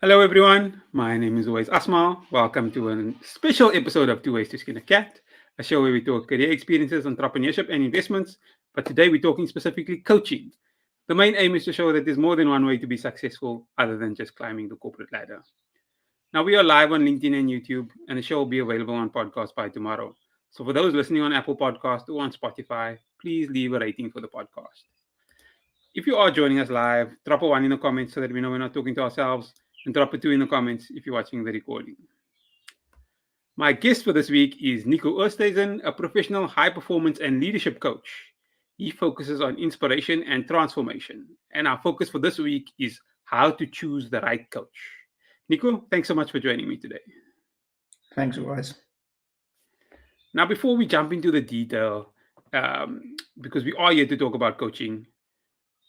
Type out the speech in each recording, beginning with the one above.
Hello, everyone. My name is always Asma. Welcome to a special episode of Tooways to Skin a Cat, a show where we talk career experiences, entrepreneurship, and investments. But today we're talking specifically coaching. The main aim is to show that there's more than one way to be successful other than just climbing the corporate ladder. Now, we are live on LinkedIn and YouTube, and the show will be available on podcast by tomorrow. So, for those listening on Apple Podcast or on Spotify, please leave a rating for the podcast. If you are joining us live, drop a one in the comments so that we know we're not talking to ourselves, and drop a two in the comments if you're watching the recording. My guest for this week is Nico Oosthuizen, a professional high performance and leadership coach. He focuses on inspiration and transformation. And our focus for this week is how to choose the right coach. Nico, thanks so much for joining me today. Thanks, Wise. Now, before we jump into the detail, because we are here to talk about coaching,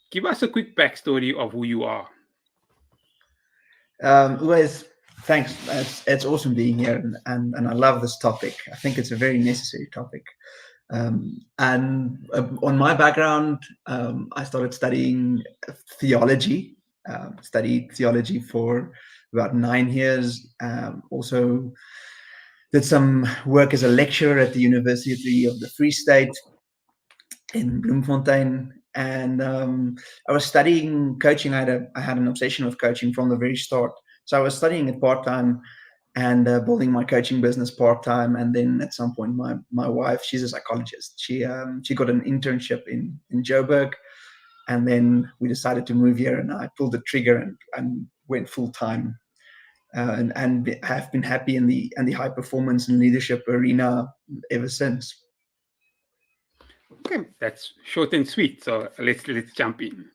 give us a quick backstory of who you are. Wise, thanks. It's awesome being here, and I love this topic. I think it's a very necessary topic. On my background, I started studying theology. Studied theology for about 9 years. Also did some work as a lecturer at the University of the Free State in Bloemfontein. And I was studying coaching. I had an obsession with coaching from the very start. So I was studying it part-time and building my coaching business part-time. And then at some point, my wife, she's a psychologist. She got an internship in Joburg. And then we decided to move here, and I pulled the trigger and went full-time. And have been happy in the high performance and leadership arena ever since. Okay, that's short and sweet. So let's jump in.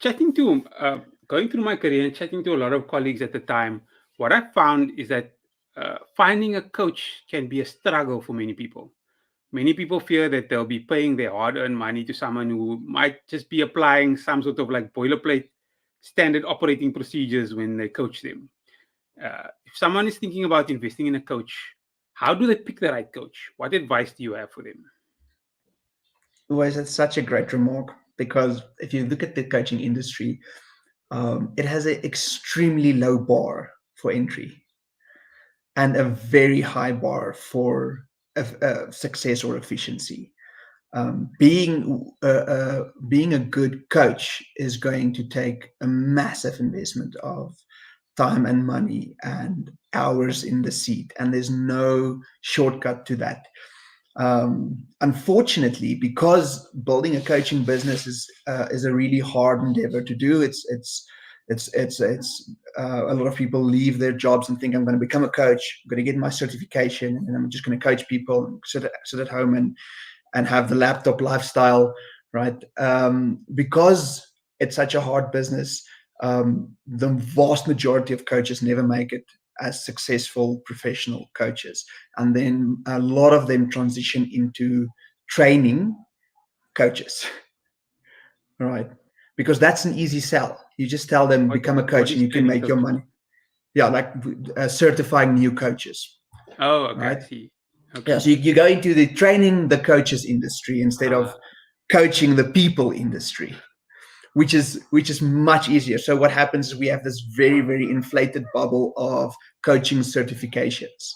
Going through my career and chatting to a lot of colleagues at the time, what I found is that finding a coach can be a struggle for many people. Many people fear that they'll be paying their hard-earned money to someone who might just be applying some sort of like boilerplate standard operating procedures when they coach them. If someone is thinking about investing in a coach, how do they pick the right coach? What advice do you have for them? Always, that's such a great remark, because if you look at the coaching industry, it has an extremely low bar for entry and a very high bar for success or efficiency. Being a good coach is going to take a massive investment of time and money and hours in the seat, and there's no shortcut to that. Unfortunately, because building a coaching business is a really hard endeavor to do. It's a lot of people leave their jobs and think, I'm going to become a coach, I'm going to get my certification, and I'm just going to coach people and sit at home and have the laptop lifestyle, right? Because it's such a hard business, the vast majority of coaches never make it as successful professional coaches. And then a lot of them transition into training coaches, right? Because that's an easy sell. You just tell them, become a coach, and you can make your money. Yeah, like certifying new coaches. Oh, okay, right? I see. Okay. Yeah, so you go into the training the coaches industry instead of coaching the people industry, which is much easier. So what happens is we have this very, very inflated bubble of coaching certifications.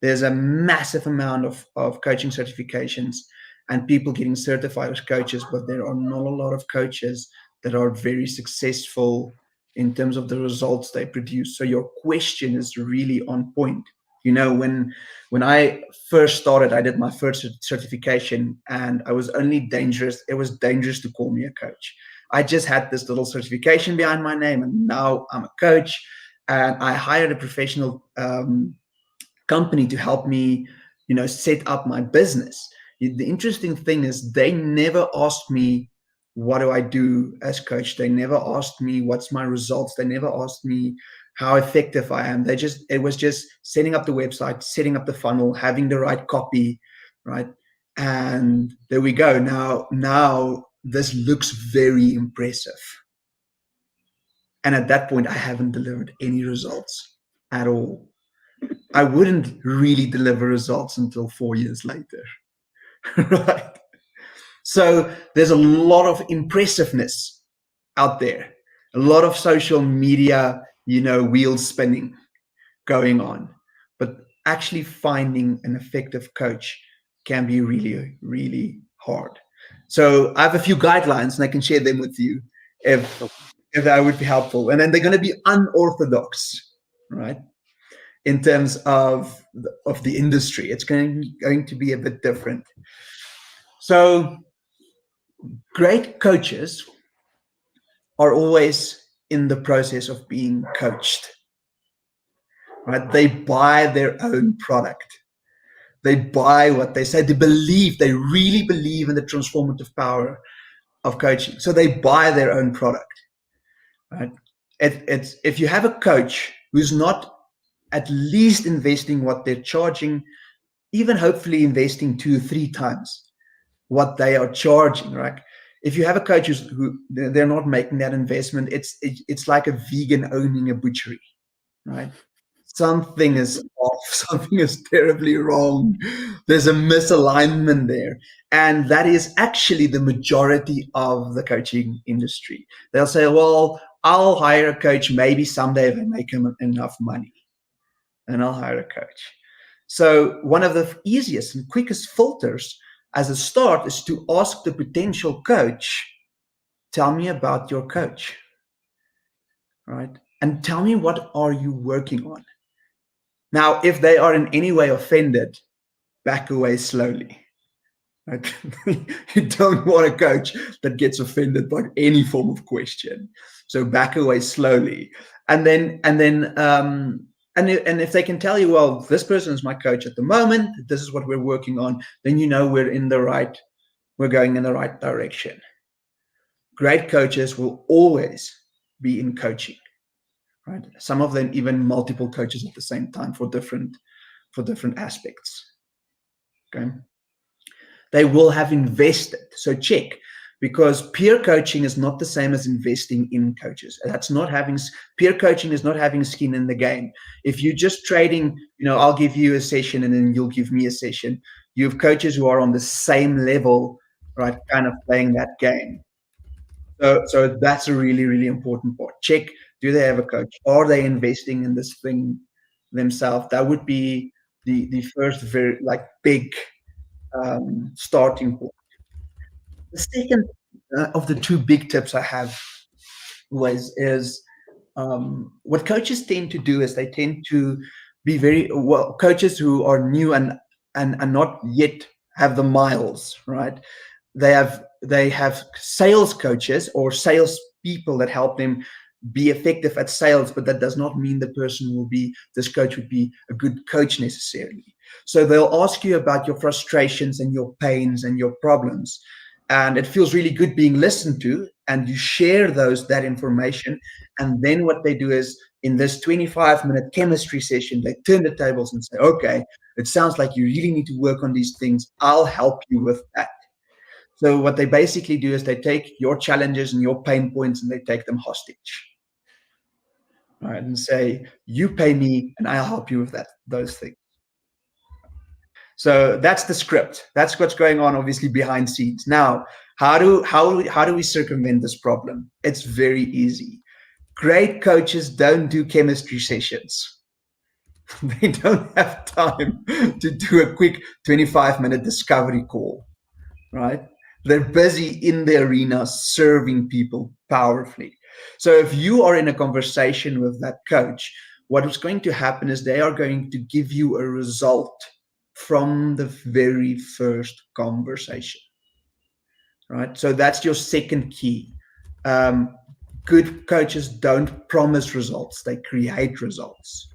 There's a massive amount of coaching certifications and people getting certified as coaches, but there are not a lot of coaches that are very successful in terms of the results they produce. So your question is really on point. You know, when I first started, I did my first certification, and I was only dangerous. It was dangerous to call me a coach. I just had this little certification behind my name, and now I'm a coach. And I hired a professional company to help me, set up my business. The interesting thing is they never asked me, what do I do as coach? They never asked me what's my results. They never asked me how effective I am. It was just setting up the website, setting up the funnel, having the right copy, right? And there we go. Now this looks very impressive. And at that point, I haven't delivered any results at all. I wouldn't really deliver results until 4 years later, right? So there's a lot of impressiveness out there, a lot of social media wheels spinning going on. But actually finding an effective coach can be really, really hard. So I have a few guidelines and I can share them with you if So, if that would be helpful. And then they're going to be unorthodox, right? In terms of the industry, it's going to be a bit different. So great coaches are always in the process of being coached, right? They buy their own product. They buy what they say. They really believe in the transformative power of coaching. So they buy their own product, right? It's if you have a coach who's not at least investing what they're charging, even hopefully investing 2 or 3 times what they are charging, right? If you have a coach who they're not making that investment, it's like a vegan owning a butchery, right? Something is off, something is terribly wrong. There's a misalignment there. And that is actually the majority of the coaching industry. They'll say, well, I'll hire a coach maybe someday if I make him enough money, and I'll hire a coach. So, one of the easiest and quickest filters as a start is to ask the potential coach, tell me about your coach, right? And tell me, what are you working on? Now, if they are in any way offended, back away slowly. Right? You don't want a coach that gets offended by any form of question. So back away slowly, and if they can tell you, well, this person is my coach at the moment, this is what we're working on, then we're going in the right direction. Great coaches will always be in coaching. Right? Some of them even multiple coaches at the same time for different aspects. Okay. They will have invested. So check, because peer coaching is not the same as investing in coaches. That's not having peer coaching is not having skin in the game. If you're just trading, I'll give you a session and then you'll give me a session. You have coaches who are on the same level, right? Kind of playing that game. So that's a really, really important part. Check, do they have a coach? Are they investing in this thing themselves? That would be the first very big starting point. The second of the two big tips I have is what coaches tend to do is they tend to be very well, coaches who are new and not yet have the miles, right? They have sales coaches or sales people that help them be effective at sales, but that does not mean this coach would be a good coach necessarily. So they'll ask you about your frustrations and your pains and your problems, and it feels really good being listened to, and you share that information. And then what they do is, in this 25-minute chemistry session, they turn the tables and say, okay, it sounds like you really need to work on these things, I'll help you with that. So what they basically do is they take your challenges and your pain points and they take them hostage, right? And say, you pay me and I'll help you with those things. So that's the script. That's what's going on, obviously, behind scenes. Now, how do we circumvent this problem? It's very easy. Great coaches don't do chemistry sessions. They don't have time to do a quick 25-minute discovery call, right? They're busy in the arena serving people powerfully. So if you are in a conversation with that coach, what is going to happen is they are going to give you a result from the very first conversation, right? So that's your second key. Good coaches don't promise results, they create results,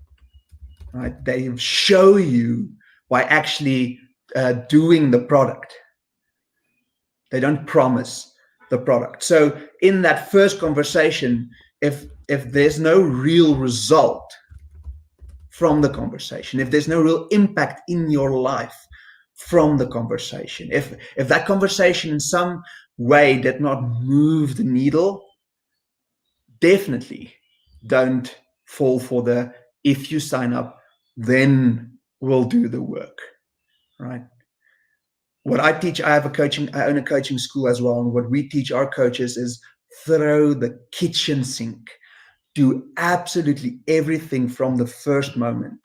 right? They show you by actually doing the product. They don't promise the product. So in that first conversation, if there's no real result from the conversation, if there's no real impact in your life from the conversation, if that conversation in some way did not move the needle, definitely don't fall for the, if you sign up, then we'll do the work, right? What I teach, I own a coaching school as well. And what we teach our coaches is throw the kitchen sink do absolutely everything from the first moment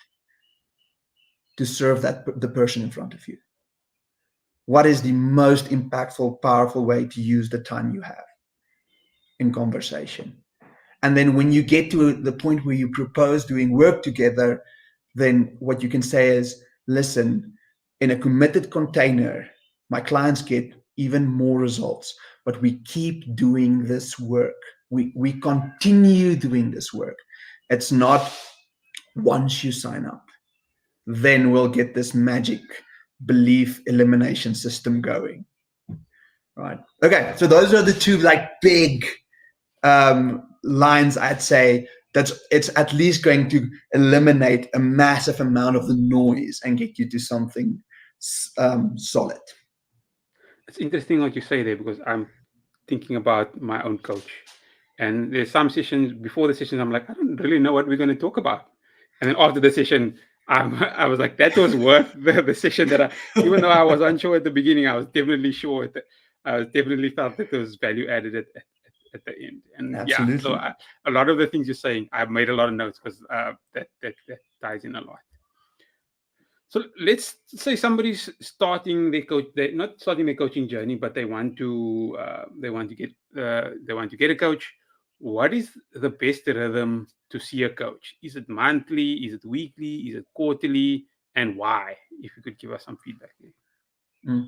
to serve the person in front of you. What is the most impactful, powerful way to use the time you have in conversation? And then when you get to the point where you propose doing work together, then what you can say is, listen, in a committed container, my clients get even more results, but we keep doing this work. We continue doing this work. It's not once you sign up, then we'll get this magic belief elimination system going. Right. Okay. So those are the two like big lines, I'd say, it's at least going to eliminate a massive amount of the noise and get you to something solid. It's interesting what you say there, because I'm thinking about my own coach. And there's some sessions, before the sessions, I'm like, I don't really know what we're going to talk about. And then after the session, I was like, that was worth the session. Even though I was unsure at the beginning, I was definitely sure that I was definitely felt that there was value added at the end. And Absolutely. so a lot of the things you're saying, I've made a lot of notes, because that ties in a lot. So let's say somebody's starting their coach. They're not starting their coaching journey, but they want to get a coach. What is the best rhythm to see a coach? Is it monthly? Is it weekly? Is it quarterly? And why? If you could give us some feedback there.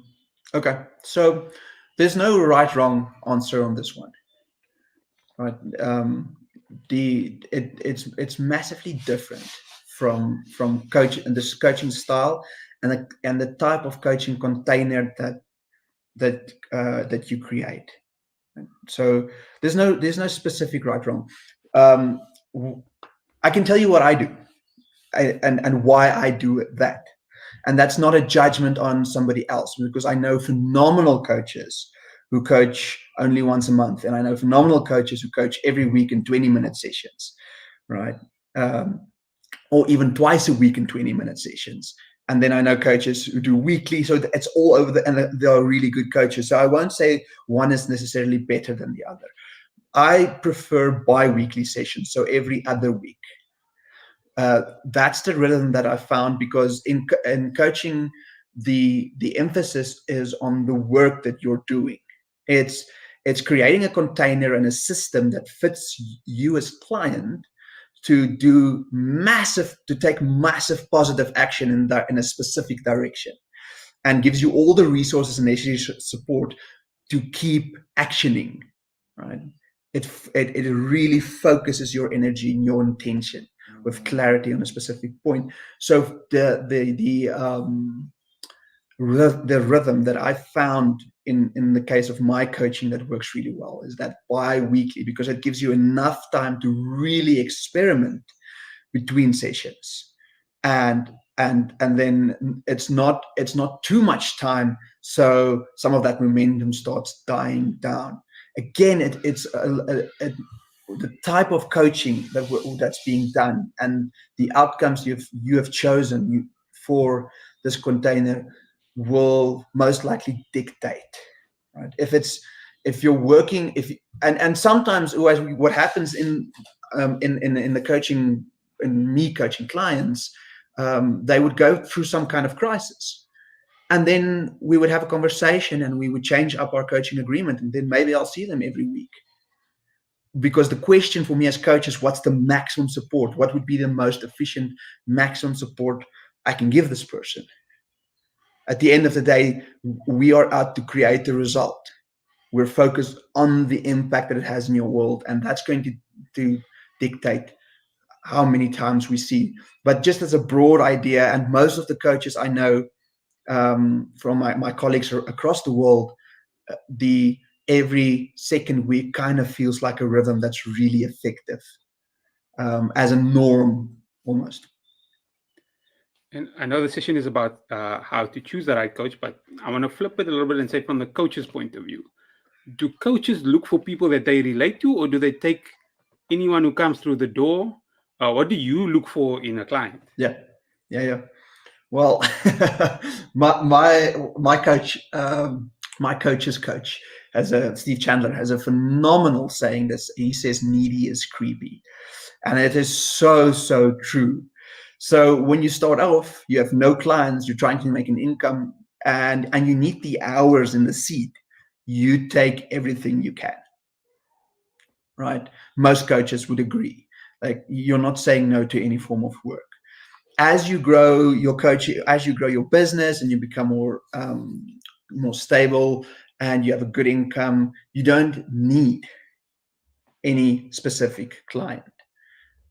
Okay, so there's no right wrong answer on this one. Right, it's massively different from coach and this coaching style and the type of coaching container that you create. So there's no specific right wrong. I can tell you what I do and why I do that, and that's not a judgment on somebody else, because I know phenomenal coaches who coach only once a month, and I know phenomenal coaches who coach every week in 20-minute sessions, right? Or even twice a week in 20-minute sessions. And then I know coaches who do weekly, so it's all over and they are really good coaches. So I won't say one is necessarily better than the other. I prefer bi-weekly sessions, so every other week. That's the rhythm that I found, because in coaching, the emphasis is on the work that you're doing. It's creating a container and a system that fits you as client to take massive positive action in a specific direction, and gives you all the resources and necessary support to keep actioning. Right? It really focuses your energy and your intention with clarity on a specific point. So the rhythm that I found in the case of my coaching that works really well is that bi-weekly, because it gives you enough time to really experiment between sessions, and then it's not too much time, so some of that momentum starts dying down. Again, it's the type of coaching that's being done and the outcomes you have chosen for this container will most likely dictate, right? If you're working, and sometimes what happens in the coaching, in me coaching clients, they would go through some kind of crisis, and then we would have a conversation and we would change up our coaching agreement, and then maybe I'll see them every week. Because the question for me as coach is, what's the maximum support? What would be the most efficient maximum support I can give this person? At the end of the day, we are out to create the result. We're focused on the impact that it has in your world, and that's going to dictate how many times we see. But just as a broad idea, and most of the coaches I know from my colleagues across the world, the every second week kind of feels like a rhythm that's really effective, as a norm almost. And I know the session is about how to choose the right coach, but I want to flip it a little bit and say, from the coach's point of view, do coaches look for people that they relate to, or do they take anyone who comes through the door? What do you look for in a client? Yeah. Well, my coach, my coach's coach, Steve Chandler has a phenomenal saying. This he says, "Needy is creepy," and it is so true. So when you start off, you have no clients, you're trying to make an income, and you need the hours in the seat. You take everything you can, right? Most coaches would agree. Like, you're not saying no to any form of work. As you grow your coaching, as you grow your business, and you become more stable, and you have a good income, you don't need any specific client.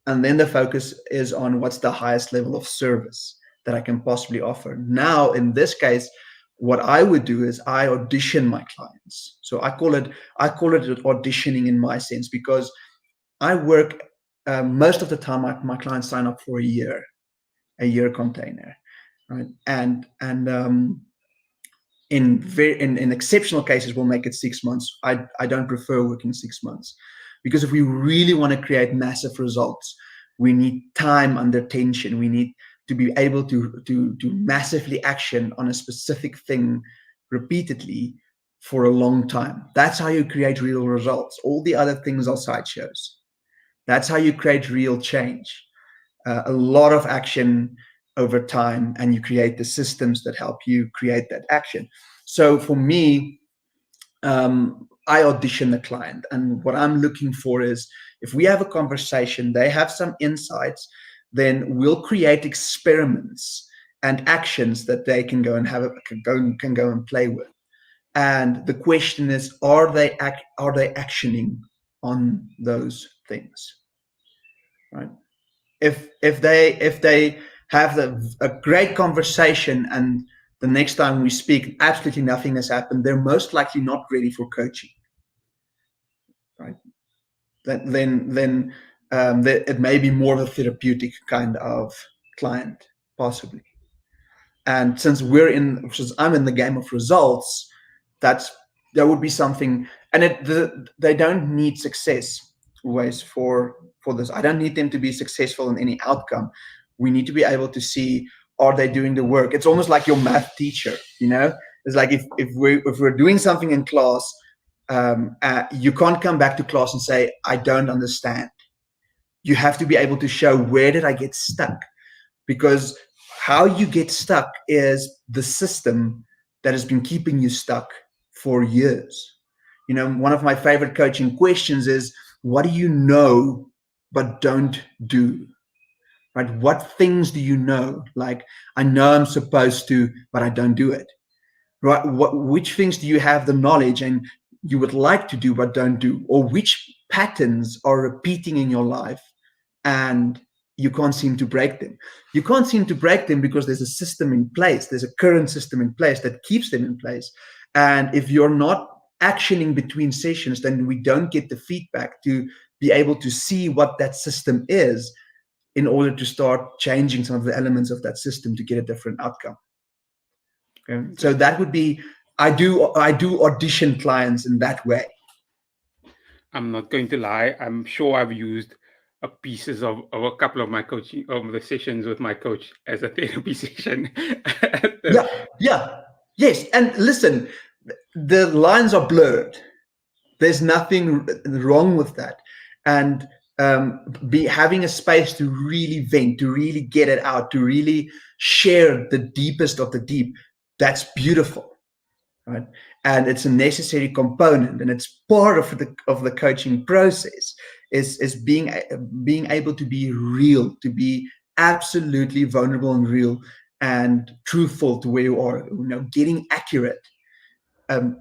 And then the focus is on what's the highest level of service that I can possibly offer. Now, in this case, what I would do is I audition my clients. So I call it auditioning in my sense, because I work most of the time. My clients sign up for a year container, right? And in exceptional cases, we'll make it 6 months. I don't prefer working 6 months, because if we really want to create massive results, we need time under tension. We need to be able to massively action on a specific thing repeatedly for a long time. That's how you create real results. All the other things are sideshows. That's how you create real change. A lot of action over time, and you create the systems that help you create that action. So for me, I audition the client, and what I'm looking for is, if we have a conversation, they have some insights, then we'll create experiments and actions that they can go and can go and play with. And the question is, are they actioning on those things, right? If they have a great conversation, and the next time we speak absolutely nothing has happened, they're most likely not ready for coaching, right? Then it may be more of a therapeutic kind of client, possibly. And since I'm in the game of results, that would be something. And they don't need success always for this. I don't need them to be successful in any outcome. We need to be able to see, are they doing the work? It's almost like your math teacher, you know. It's like, if we're doing something in class, you can't come back to class and say, I don't understand. You have to be able to show, where did I get stuck? Because how you get stuck is the system that has been keeping you stuck for years. You know, one of my favorite coaching questions is, what do you know but don't do? Right? What things do you know? Like, I know I'm supposed to, but I don't do it. Right? Which things do you have the knowledge and you would like to do but don't do? Or which patterns are repeating in your life and you can't seem to break them? You can't seem to break them because there's a system in place. There's a current system in place that keeps them in place. And if you're not actioning between sessions, then we don't get the feedback to be able to see what that system is, in order to start changing some of the elements of that system to get a different outcome. Okay? So that would be, I do audition clients in that way. I'm not going to lie. I'm sure I've used pieces of a couple of my coaching, of the sessions with my coach, as a therapy session. Yeah. Yes. And listen, the lines are blurred. There's nothing wrong with that. And having a space to really vent, to really get it out, to really share the deepest of the deep, that's beautiful. Right? And it's a necessary component, and it's part of the coaching process. Is being able to be real, to be absolutely vulnerable and real and truthful to where you are. You know, getting accurate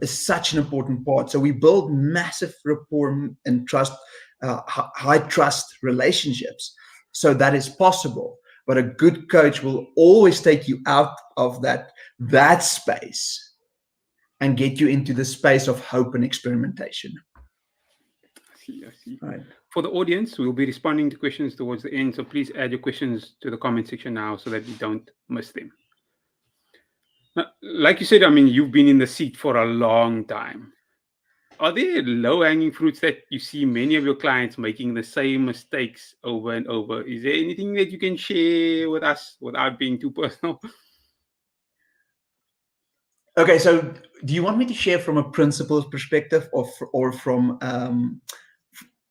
is such an important part. So we build massive rapport and trust, high trust relationships, so that is possible. But a good coach will always take you out of that space and get you into the space of hope and experimentation. I see. Right. For the audience, we'll be responding to questions towards the end, so please add your questions to the comment section now so that we don't miss them. Now, like you said, I mean, you've been in the seat for a long time. Are there low-hanging fruits that you see many of your clients making the same mistakes over and over? Is there anything that you can share with us without being too personal? Okay, so do you want me to share from a principal's perspective, or from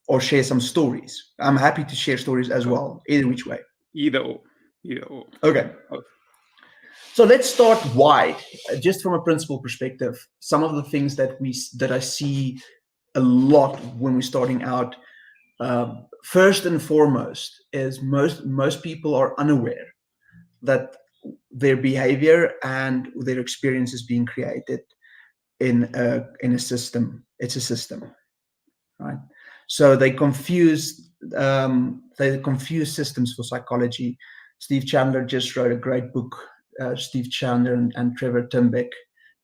or share some stories? I'm happy to share stories as Oh, well, either which way. either or. Either or. Okay, Oh, so let's start wide. Just from a principal perspective, some of the things that I see a lot when we're starting out. First and foremost is most people are unaware that their behavior and their experience is being created in a system. It's a system, right? So they confuse systems for psychology. Steve Chandler just wrote a great book. Steve Chandler and Trevor Timbeck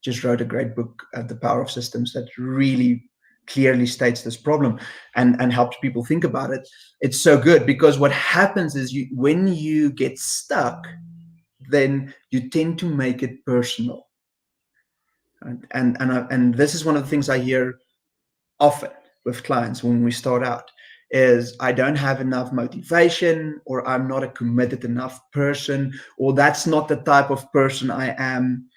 just wrote a great book, The Power of Systems, that really clearly states this problem and helps people think about it. It's so good because what happens is when you get stuck, then you tend to make it personal. And this is one of the things I hear often with clients when we start out is I don't have enough motivation, or I'm not a committed enough person, or that's not the type of person I am.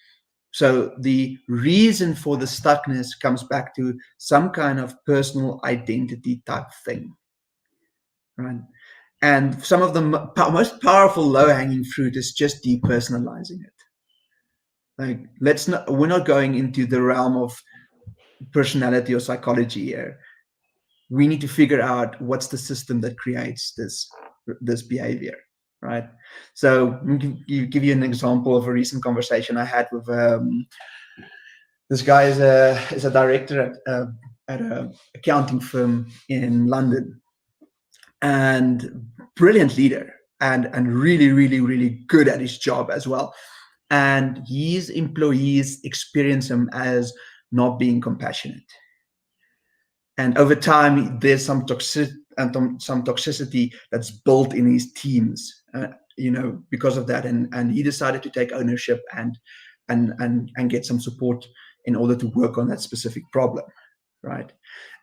So the reason for the stuckness comes back to some kind of personal identity type thing, right? And some of the most powerful low-hanging fruit is just depersonalizing it. Like, we're not going into the realm of personality or psychology here. We need to figure out what's the system that creates this behavior, right? So give you an example of a recent conversation I had with this guy is a director at a accounting firm in London, and brilliant leader, and really really really good at his job as well. And his employees experience him as not being compassionate, and over time there's some toxicity that's built in his teams, because of that. And he decided to take ownership and get some support in order to work on that specific problem, right?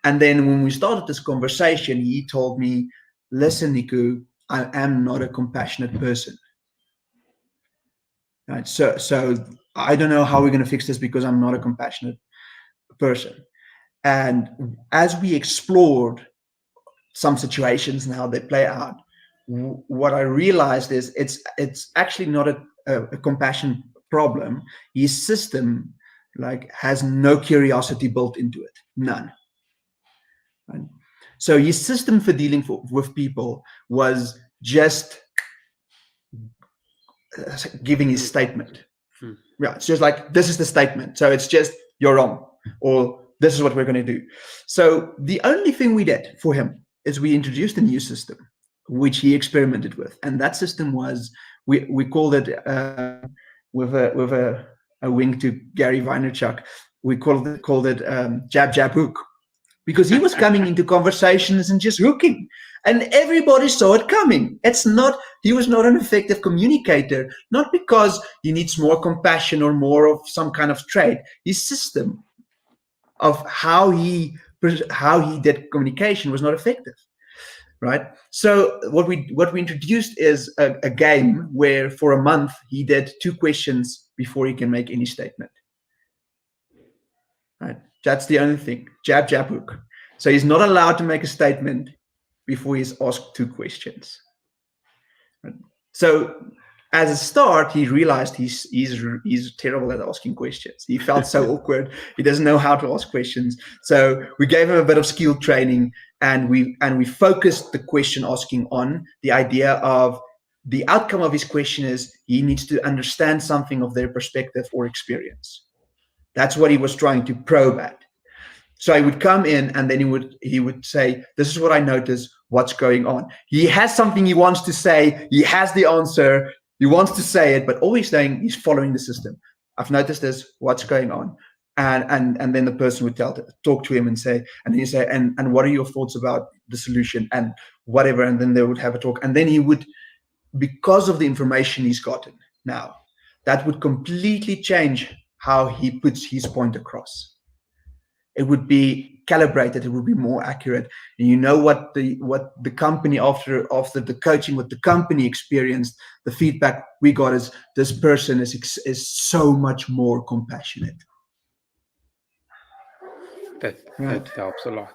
And then when we started this conversation, he told me, listen, Nico, I am not a compassionate person, right? So I don't know how we're going to fix this because I'm not a compassionate person. And as we explored some situations and how they play out, what I realized is it's actually not a compassion problem. His system has no curiosity built into it, none. Right? So his system for dealing with people was just giving his statement. Yeah, it's just like, this is the statement. So it's just, you're wrong, or this is what we're going to do. So the only thing we did for him is we introduced a new system, which he experimented with. And that system was, we called it, with a wink to Gary Vaynerchuk, we called it jab, jab, hook. Because he was coming into conversations and just hooking, and everybody saw it coming. He was not an effective communicator, not because he needs more compassion or more of some kind of trait. His system of how he did communication was not effective, right? So what we introduced is a game where for a month he did 2 questions before he can make any statement. Right? That's the only thing. Jab, jab, hook. So he's not allowed to make a statement before he's asked 2 questions. Right? So as a start, he realized he's terrible at asking questions. He felt so awkward. He doesn't know how to ask questions. So we gave him a bit of skill training, and we focused the question asking on the idea of the outcome of his question is he needs to understand something of their perspective or experience. That's what he was trying to probe at. So he would come in, and then he would say, this is what I noticed, what's going on. He has something he wants to say, he has the answer, he wants to say it, but all he's saying, he's following the system. I've noticed this, what's going on? And then the person would talk to him and say, and he say, and what are your thoughts about the solution and whatever, and then they would have a talk. And then he would, because of the information he's gotten now, that would completely change how he puts his point across. it would be calibrated, it would be more accurate, and you know what the company, after the coaching, what the company experienced, the feedback we got is this person is so much more compassionate. That Right. that helps a lot.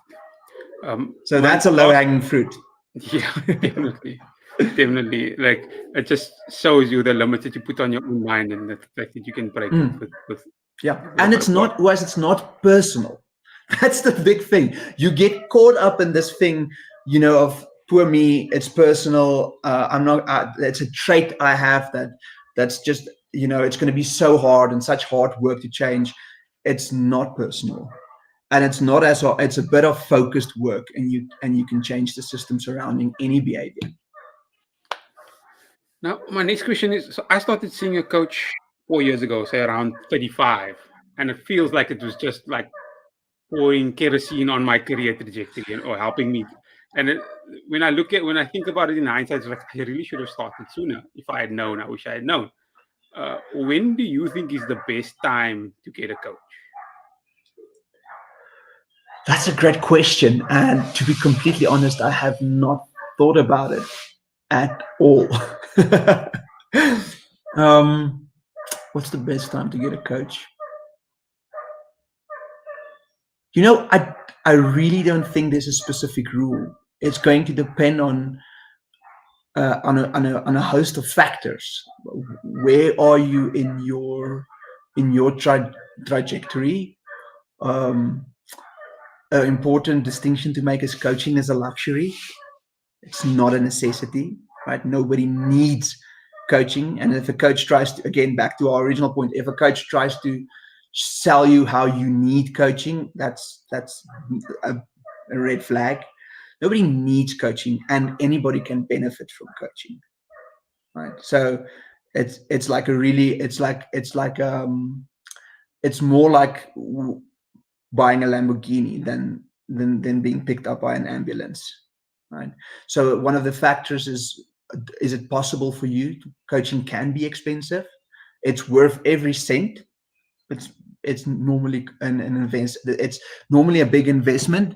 So My that's a low last, hanging fruit. yeah, definitely, definitely. Like it just shows you the limits that you put on your own mind, and the fact that you can break it with Yeah, a little and bit it's of God. not, Wes, it's not personal. That's the big thing. You get caught up in this thing, of poor me. It's personal. I'm not. It's a trait I have that's just, it's going to be so hard and such hard work to change. It's not personal, and it's not as hard. It's a bit of focused work, and you can change the system surrounding any behavior. Now, my next question is: so I started seeing a coach 4 years ago, say around 35, and it feels like it was just like pouring kerosene on my career trajectory, or helping me. And when I think about it in hindsight, it's like I really should have started sooner. If I had known, I wish I had known. When do you think is the best time to get a coach? That's a great question, and to be completely honest, I have not thought about it at all. um, what's the best time to get a coach? I really don't think there's a specific rule. It's going to depend on a host of factors. Where are you in your trajectory? Um, an important distinction to make is coaching is a luxury. It's not a necessity, right? Nobody needs coaching. And if a coach tries to, again, back to our original point, if a coach tries to sell you how you need coaching, that's a, a red flag. Nobody needs coaching, and anybody can benefit from coaching, right? So it's like a really it's more like buying a Lamborghini than being picked up by an ambulance, right? So one of the factors is it possible for you? Coaching can be expensive. It's worth every cent. It's it's normally an invest. It's normally a big investment,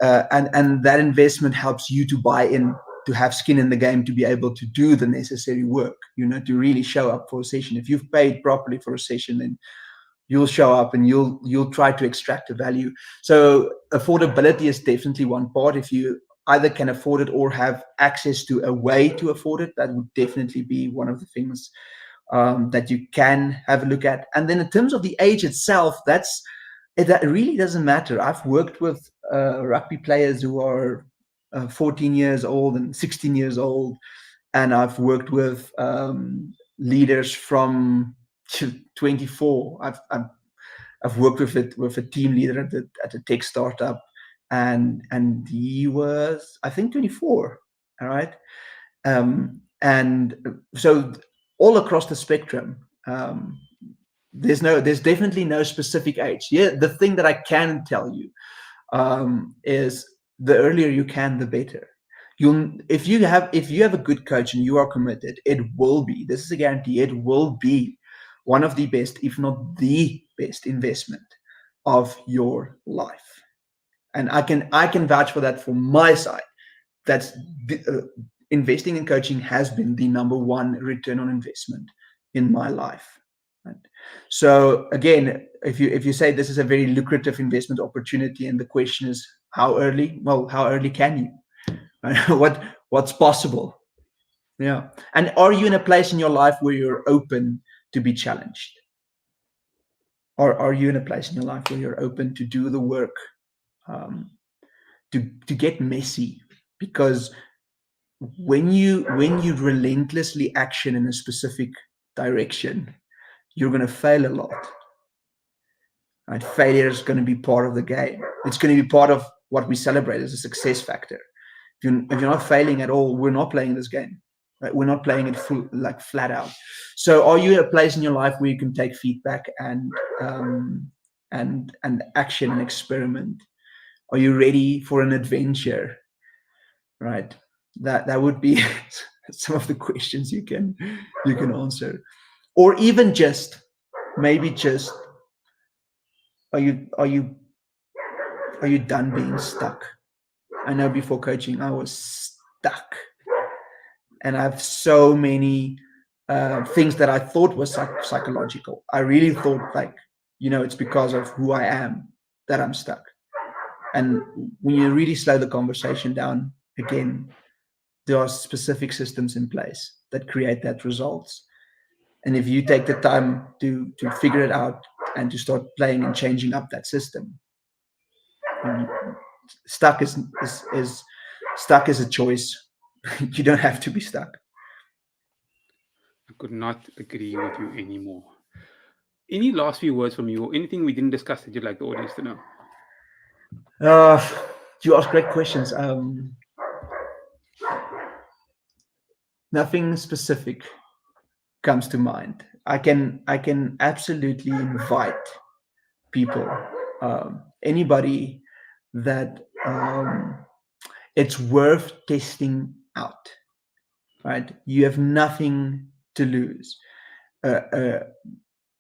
and that investment helps you to buy in, to have skin in the game, to be able to do the necessary work. To really show up for a session. If you've paid properly for a session, then you'll show up and you'll try to extract the value. So affordability is definitely one part. If you either can afford it or have access to a way to afford it, that would definitely be one of the things that you can have a look at. And then in terms of the age itself, that really doesn't matter. I've worked with rugby players who are 14 years old and 16 years old, and I've worked with leaders from 24. I've worked with a team leader at a tech startup, and he was, I think, 24. All right, and so all across the spectrum. There's definitely no specific age. Yeah, the thing that I can tell you is the earlier you can, the better. If you have a good coach and you are committed, it will be. This is a guarantee. It will be one of the best, if not the best, investment of your life. And I can vouch for that from my side. That's investing in coaching has been the number one return on investment in my life. Right? So again, if you say this is a very lucrative investment opportunity, and the question is how early? Well, how early can you? What's possible? Yeah. And are you in a place in your life where you're open to be challenged? Or are you in a place in your life where you're open to do the work, um, to get messy? Because when you relentlessly action in a specific direction, you're going to fail a lot. Right? Failure is going to be part of the game. It's going to be part of what we celebrate as a success factor. If you're not failing at all, we're not playing this game. Right? We're not playing it full, like flat out. So, are you at a place in your life where you can take feedback and action and experiment? Are you ready for an adventure? Right. That would be some of the questions you can answer, or even just maybe just are you Are you done being stuck? I know before coaching, I was stuck. And I have so many things that I thought was psychological. I really thought, like, it's because of who I am that I'm stuck. And when you really slow the conversation down, again, there are specific systems in place that create that results. And if you take the time to figure it out and to start playing and changing up that system, stuck is stuck is a choice. You don't have to be stuck. I could not agree with you anymore. Any last few words from you, or anything we didn't discuss that you'd like the audience to know? Uh, you ask great questions. Nothing specific comes to mind. I can absolutely invite people, anybody that it's worth testing out. Right? You have nothing to lose. Uh, uh,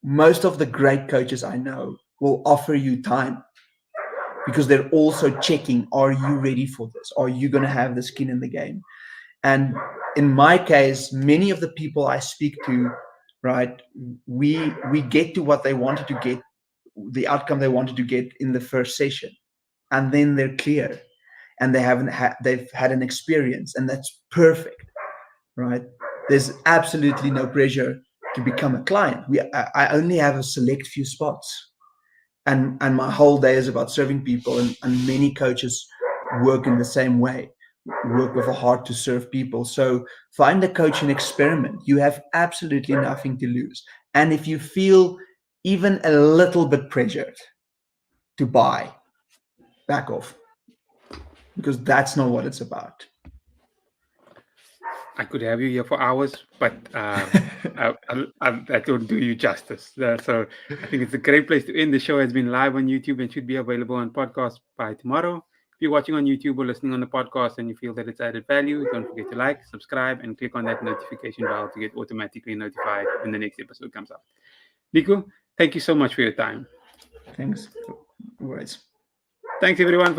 most of the great coaches I know will offer you time because they're also checking, are you ready for this? Are you going to have the skin in the game? And in my case, many of the people I speak to, right, we get to what they wanted to get, the outcome they wanted to get in the first session, and then they're clear, and they've had an experience, and that's perfect, right? There's absolutely no pressure to become a client. I only have a select few spots, and my whole day is about serving people, and many coaches work in the same way, work with a heart to serve people. So find a coach and experiment. You have absolutely nothing to lose. And if you feel even a little bit pressured to buy, back off, because that's not what it's about. I could have you here for hours, but that don't do you justice. So I think it's a great place to end. The show has been live on YouTube and should be available on podcast by tomorrow. If you're watching on YouTube or listening on the podcast and you feel that it's added value, don't forget to like, subscribe, and click on that notification bell to get automatically notified when the next episode comes out. Nico, thank you so much for your time. Thanks. Words. Thanks everyone